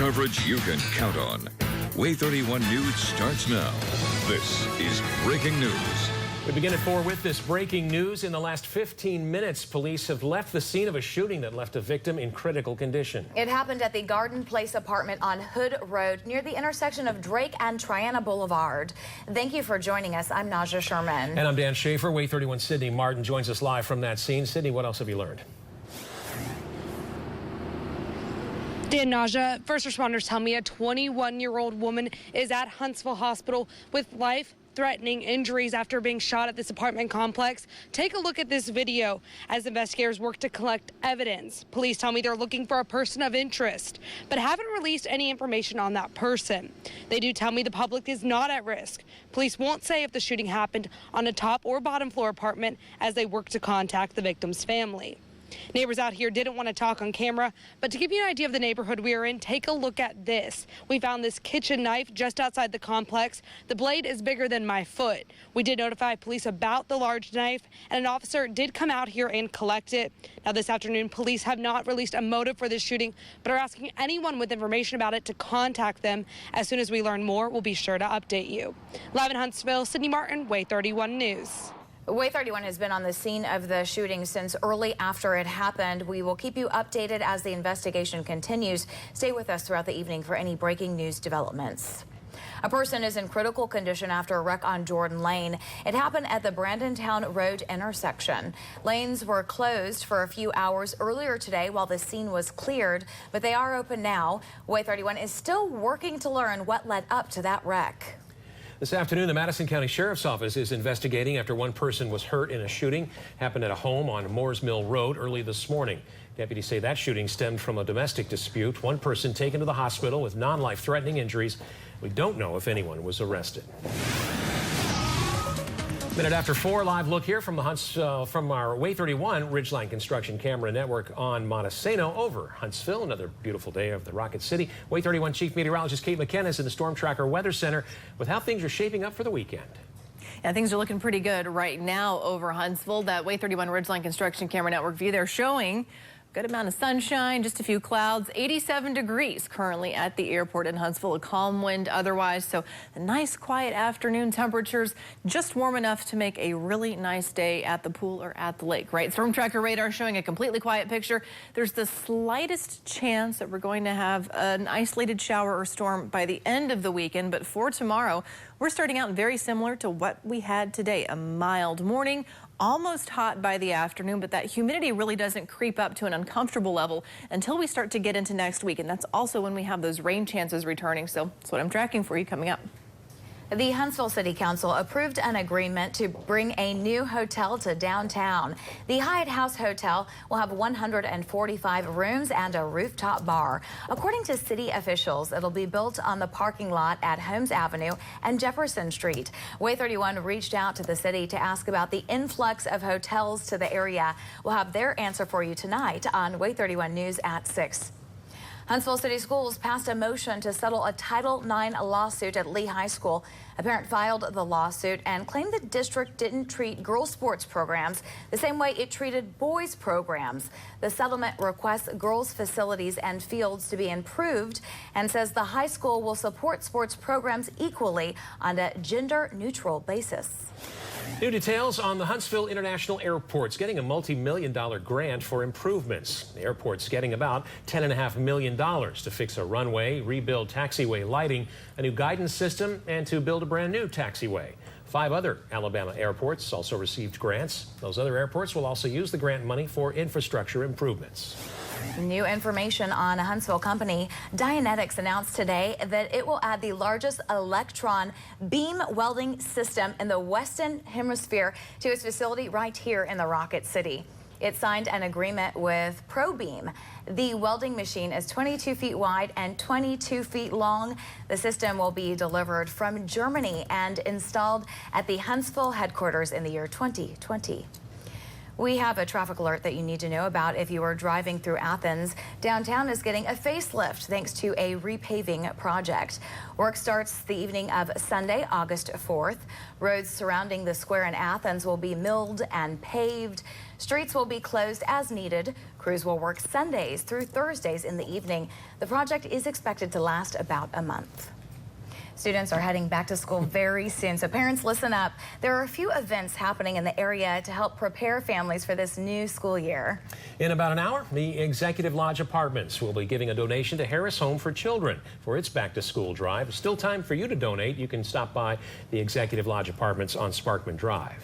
Coverage you can count on. Way 31 News starts now. This is breaking news. We begin at 4 with this breaking news. In the last 15 minutes, police have left the scene of a shooting that left a victim in critical condition. It happened at the Garden Place apartment on Hood Road near the intersection of Drake and Triana Boulevard. Thank you for joining us. I'm Naja Sherman. And I'm Dan Schaefer. Way 31 Sydney Martin joins us live from that scene. Sydney, what else have you learned? Dan, Naja, first responders tell me a 21-year-old woman is at Huntsville Hospital with life-threatening injuries after being shot at this apartment complex. Take a look at this video as investigators work to collect evidence. Police tell me they're looking for a person of interest, but haven't released any information on that person. They do tell me the public is not at risk. Police won't say if the shooting happened on a top or bottom floor apartment as they work to contact the victim's family. Neighbors out here didn't want to talk on camera, but to give you an idea of the neighborhood we are in, take a look at this. We found this kitchen knife just outside the complex. The blade is bigger than my foot. We did notify police about the large knife, and an officer did come out here and collect it. Now, this afternoon, police have not released a motive for this shooting, but are asking anyone with information about it to contact them. As soon as we learn more, we'll be sure to update you. Live in Huntsville, Sydney Martin, Way 31 News. Way 31 has been on the scene of the shooting since early after it happened. We will keep you updated as the investigation continues. Stay with us throughout the evening for any breaking news developments. A person is in critical condition after a wreck on Jordan Lane. It happened at the Brandontown Road intersection. Lanes were closed for a few hours earlier today while the scene was cleared, but they are open now. Way 31 is still working to learn what led up to that wreck. This afternoon, the Madison County Sheriff's Office is investigating after one person was hurt in a shooting. Happened at a home on Moores Mill Road early this morning. Deputies say that shooting stemmed from a domestic dispute. One person taken to the hospital with non-life-threatening injuries. We don't know if anyone was arrested. Minute after 4, live look here from from our Way 31 Ridgeline Construction Camera Network on Montesano over Huntsville. Another beautiful day of the Rocket City. Way 31 Chief Meteorologist Kate McKenna is in the Storm Tracker Weather Center with how things are shaping up for the weekend. Yeah, things are looking pretty good right now over Huntsville. That Way 31 Ridgeline Construction Camera Network view they're showing. Good amount of sunshine, just a few clouds, 87 degrees currently at the airport in Huntsville, a calm wind otherwise. So a nice quiet afternoon, temperatures just warm enough to make a really nice day at the pool or at the lake, right? Storm Tracker radar showing a completely quiet picture. There's the slightest chance that we're going to have an isolated shower or storm by the end of the weekend. But for tomorrow, we're starting out very similar to what we had today, a mild morning. Almost hot by the afternoon, but that humidity really doesn't creep up to an uncomfortable level until we start to get into next week. And that's also when we have those rain chances returning. So that's what I'm tracking for you coming up. The Huntsville City Council approved an agreement to bring a new hotel to downtown. The Hyatt House Hotel will have 145 rooms and a rooftop bar. According to city officials, it'll be built on the parking lot at Holmes Avenue and Jefferson Street. Way 31 reached out to the city to ask about the influx of hotels to the area. We'll have their answer for you tonight on Way 31 News at 6. Huntsville City Schools passed a motion to settle a Title IX lawsuit at Lee High School. A parent filed the lawsuit and claimed the district didn't treat girls' sports programs the same way it treated boys' programs. The settlement requests girls' facilities and fields to be improved and says the high school will support sports programs equally on a gender-neutral basis. New details on the Huntsville International Airport's getting a multi-million-dollar grant for improvements. The airport's getting about $10.5 million to fix a runway, rebuild taxiway lighting, a new guidance system, and to build a brand new taxiway. 5 other Alabama airports also received grants. Those other airports will also use the grant money for infrastructure improvements. New information on a Huntsville company. Dianetics announced today that it will add the largest electron beam welding system in the Western Hemisphere to its facility right here in the Rocket City. It signed an agreement with ProBeam. The welding machine is 22 feet wide and 22 feet long. The system will be delivered from Germany and installed at the Huntsville headquarters in the year 2020. We have a traffic alert that you need to know about if you are driving through Athens. Downtown is getting a facelift thanks to a repaving project. Work starts the evening of Sunday, August 4th. Roads surrounding the square in Athens will be milled and paved. Streets will be closed as needed. Crews will work Sundays through Thursdays in the evening. The project is expected to last about a month. Students are heading back to school very soon, so parents listen up. There are a few events happening in the area to help prepare families for this new school year. In about an hour, the Executive Lodge Apartments will be giving a donation to Harris Home for Children for its back-to-school drive. Still time for you to donate. You can stop by the Executive Lodge Apartments on Sparkman Drive.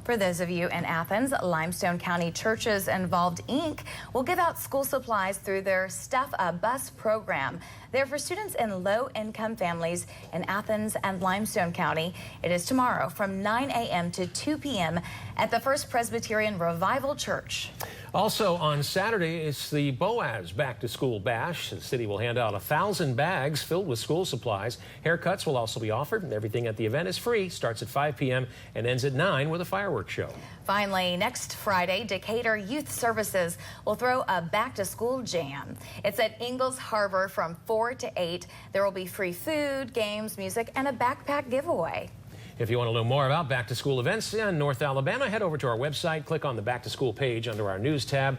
For those of you in Athens, Limestone County Churches Involved, Inc. will give out school supplies through their Stuff a Bus program. They're for students in low-income families in Athens and Limestone County. It is tomorrow from 9 a.m. to 2 p.m. at the First Presbyterian Revival Church. Also on Saturday, it's the Boaz Back-to-School Bash. The city will hand out 1,000 bags filled with school supplies. Haircuts will also be offered, and everything at the event is free. Starts at 5 p.m. and ends at 9 with a fireworks show. Finally, next Friday, Decatur Youth Services will throw a back-to-school jam. It's at Ingalls Harbor from 4 to 8. There will be free food, games, music, and a backpack giveaway. If you want to know more about back-to-school events in North Alabama, head over to our website, click on the back-to-school page under our news tab.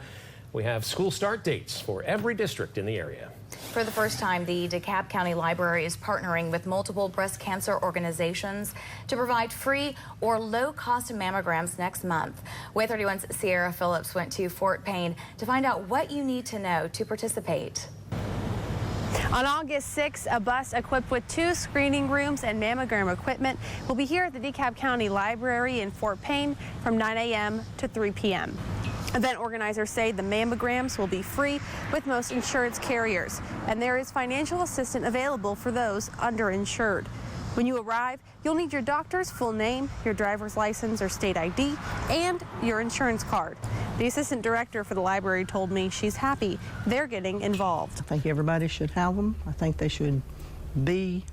We have school start dates for every district in the area. For the first time, the DeKalb County Library is partnering with multiple breast cancer organizations to provide free or low-cost mammograms next month. WAY 31's Sierra Phillips went to Fort Payne to find out what you need to know to participate. On August 6th, a bus equipped with 2 screening rooms and mammogram equipment will be here at the DeKalb County Library in Fort Payne from 9 a.m. to 3 p.m. Event organizers say the mammograms will be free with most insurance carriers, and there is financial assistance available for those underinsured. When you arrive, you'll need your doctor's full name, your driver's license or state ID, and your insurance card. The assistant director for the library told me she's happy they're getting involved. I think everybody should have them. I think they should be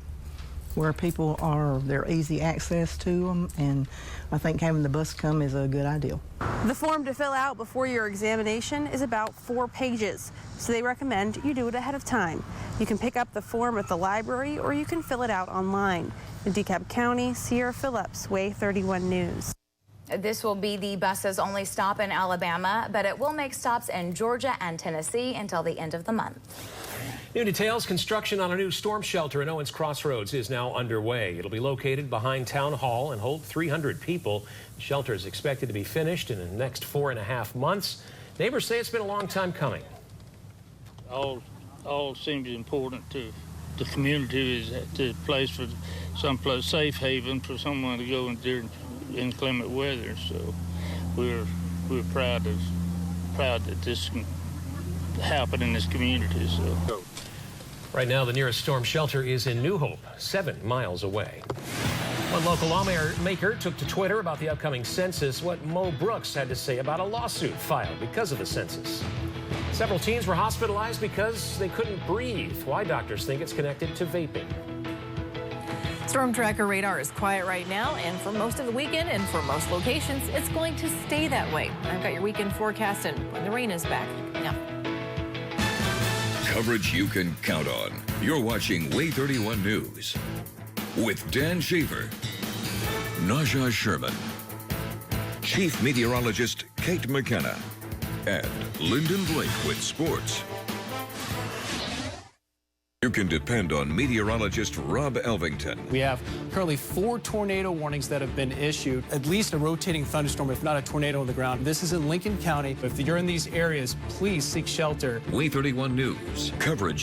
where people are, they're easy access to them, and I think having the bus come is a good idea. The form to fill out before your examination is about 4 pages, so they recommend you do it ahead of time. You can pick up the form at the library or you can fill it out online. In DeKalb County, Sierra Phillips, WAY 31 News. This will be the bus's only stop in Alabama, but it will make stops in Georgia and Tennessee until the end of the month. New details: construction on a new storm shelter in Owens Crossroads is now underway. It'll be located behind Town Hall and hold 300 people. The shelter is expected to be finished in the next 4.5 months. Neighbors say it's been a long time coming. All seems important to the community, is the place for someplace safe haven for someone to go in during inclement weather. So we're proud that this can happen in this community. So. Right now, the nearest storm shelter is in New Hope, 7 miles away. One local lawmaker took to Twitter about the upcoming census what Mo Brooks had to say about a lawsuit filed because of the census. Several teens were hospitalized because they couldn't breathe. Why doctors think it's connected to vaping. Storm tracker radar is quiet right now, and for most of the weekend and for most locations, it's going to stay that way. I've got your weekend forecast and when the rain is back. Yeah. Coverage you can count on. You're watching WAY 31 News with Dan Shaver, Naja Sherman, Chief Meteorologist Kate McKenna, and Lyndon Blake with sports. You can depend on meteorologist Rob Elvington. We have currently 4 tornado warnings that have been issued, at least a rotating thunderstorm, if not a tornado on the ground. This is in Lincoln County. If you're in these areas, please seek shelter. WAY 31 News. Coverage